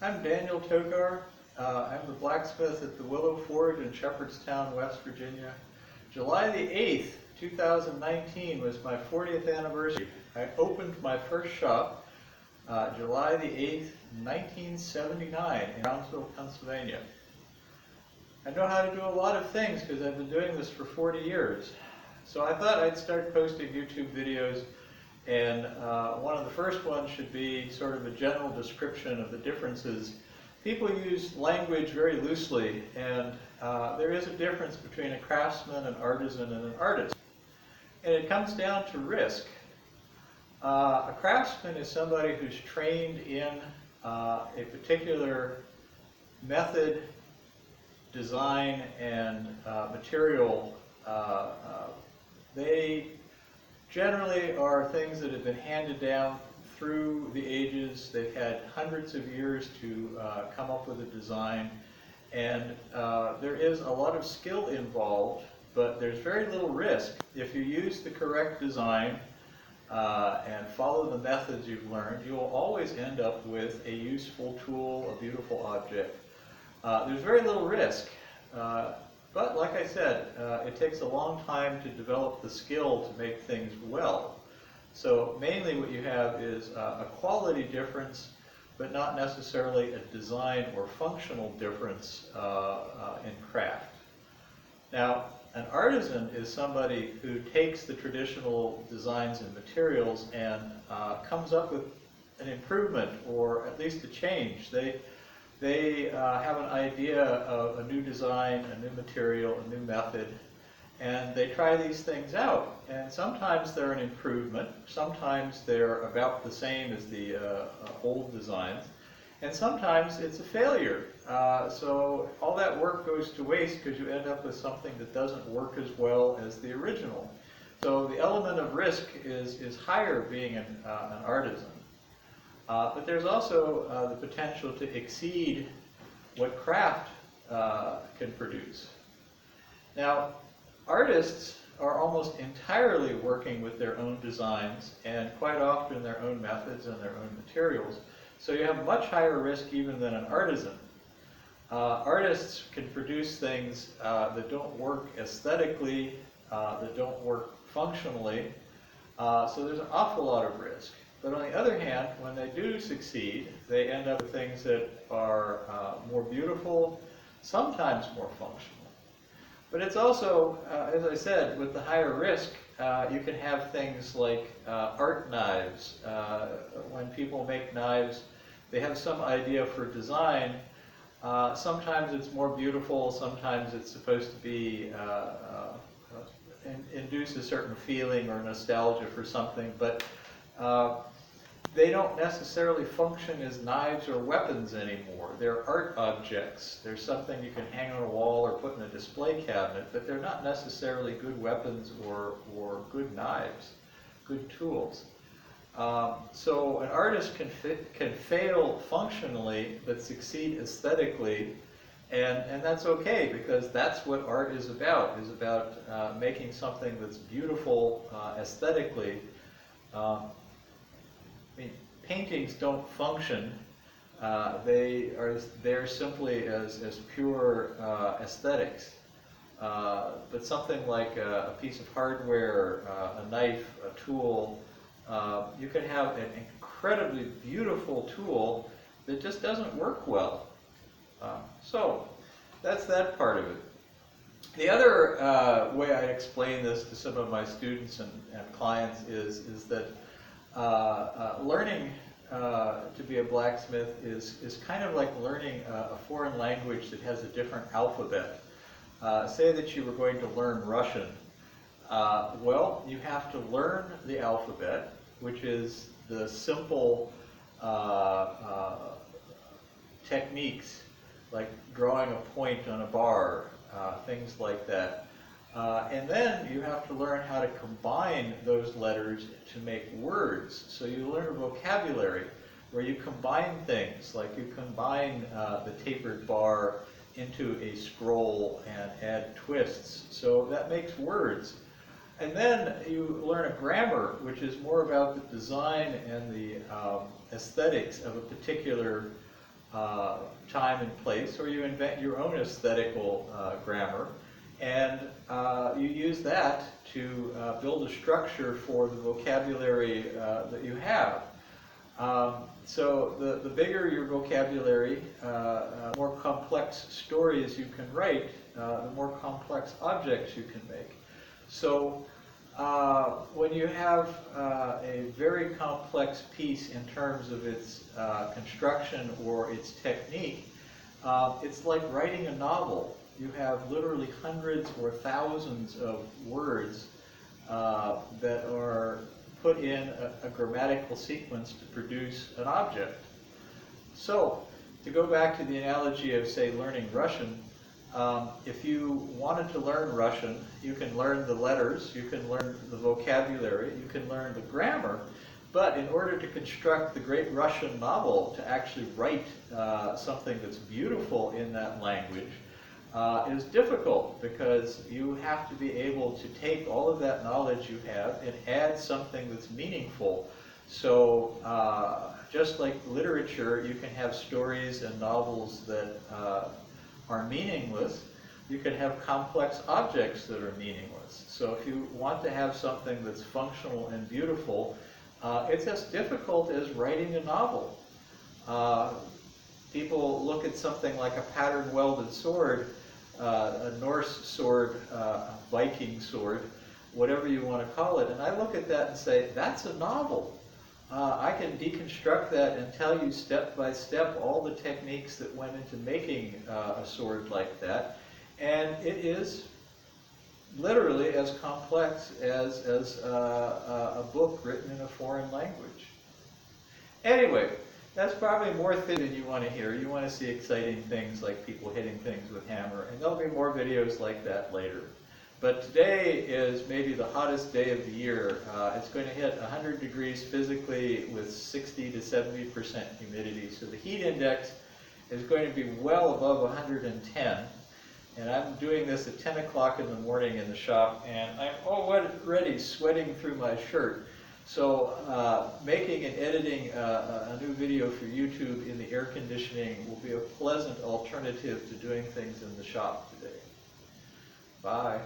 I'm Daniel Tokar. I'm the blacksmith at the Willow Forge in Shepherdstown, West Virginia. July the 8th, 2019 was my 40th anniversary. I opened my first shop July the 8th, 1979 in Brownsville, Pennsylvania. I know how to do a lot of things because I've been doing this for 40 years. So I thought I'd start posting YouTube videos, and one of the first ones should be sort of a general description of the differences. People use language very loosely, and there is a difference between a craftsman, an artisan, and an artist. And it comes down to risk. A craftsman is somebody who's trained in a particular method, design, and material. They generally are things that have been handed down through the ages. They've had hundreds of years to come up with a design, and there is a lot of skill involved, but there's very little risk. If you use the correct design and follow the methods you've learned, you will always end up with a useful tool, a beautiful object. There's very little risk. But like I said, it takes a long time to develop the skill to make things well. So mainly what you have is a quality difference, but not necessarily a design or functional difference in craft. Now, an artisan is somebody who takes the traditional designs and materials and comes up with an improvement, or at least a change. They have an idea of a new design, a new material, a new method, and they try these things out. And sometimes they're an improvement, sometimes they're about the same as the old designs, and sometimes it's a failure. So all that work goes to waste because you end up with something that doesn't work as well as the original. So the element of risk is higher being an artisan. But there's also the potential to exceed what craft can produce. Now, artists are almost entirely working with their own designs, and quite often their own methods and their own materials. So you have much higher risk even than an artisan. Artists can produce things that don't work aesthetically, that don't work functionally, so there's an awful lot of risk. But on the other hand, when they do succeed, they end up with things that are more beautiful, sometimes more functional. But it's also, as I said, with the higher risk, you can have things like art knives. When people make knives, they have some idea for design. Sometimes it's more beautiful, sometimes it's supposed to be induce a certain feeling or nostalgia for something, but they don't necessarily function as knives or weapons anymore. They're art objects. They're something you can hang on a wall or put in a display cabinet, but they're not necessarily good weapons or good knives, good tools. So an artist can fail functionally but succeed aesthetically, and that's okay, because that's what art is about making something that's beautiful aesthetically. I mean, paintings don't function. They are there simply as pure aesthetics. But something like a piece of hardware, a knife, a tool, you can have an incredibly beautiful tool that just doesn't work well. So that's that part of it. The other way I explain this to some of my students and clients is that learning to be a blacksmith is kind of like learning a foreign language that has a different alphabet. Say that you were going to learn Russian. Well, you have to learn the alphabet, which is the simple techniques like drawing a point on a bar, things like that. And then you have to learn how to combine those letters to make words. So you learn a vocabulary where you combine things, like you combine the tapered bar into a scroll and add twists. So that makes words. And then you learn a grammar, which is more about the design and the aesthetics of a particular time and place, or you invent your own aesthetical grammar, and you use that to build a structure for the vocabulary that you have. So the bigger your vocabulary, more complex stories you can write, the more complex objects you can make. So when you have a very complex piece in terms of its construction or its technique, it's like writing a novel. You have literally hundreds or thousands of words that are put in a grammatical sequence to produce an object. So, to go back to the analogy of, say, learning Russian, if you wanted to learn Russian, you can learn the letters, you can learn the vocabulary, you can learn the grammar, but in order to construct the great Russian novel, to actually write something that's beautiful in that language, is difficult, because you have to be able to take all of that knowledge you have and add something that's meaningful. So just like literature, you can have stories and novels that are meaningless. You can have complex objects that are meaningless. So if you want to have something that's functional and beautiful, it's as difficult as writing a novel. People look at something like a pattern welded sword, a Norse sword, a Viking sword, whatever you want to call it, and I look at that and say, that's a novel. I can deconstruct that and tell you step by step all the techniques that went into making a sword like that, and it is literally as complex as a book written in a foreign language. Anyway, that's probably more than you want to hear. You want to see exciting things like people hitting things with hammer, and there'll be more videos like that later. But today is maybe the hottest day of the year. It's going to hit 100 degrees physically with 60 to 70% humidity. So the heat index is going to be well above 110. And I'm doing this at 10 o'clock in the morning in the shop, and I'm already sweating through my shirt. So making and editing a new video for YouTube in the air conditioning will be a pleasant alternative to doing things in the shop today. Bye.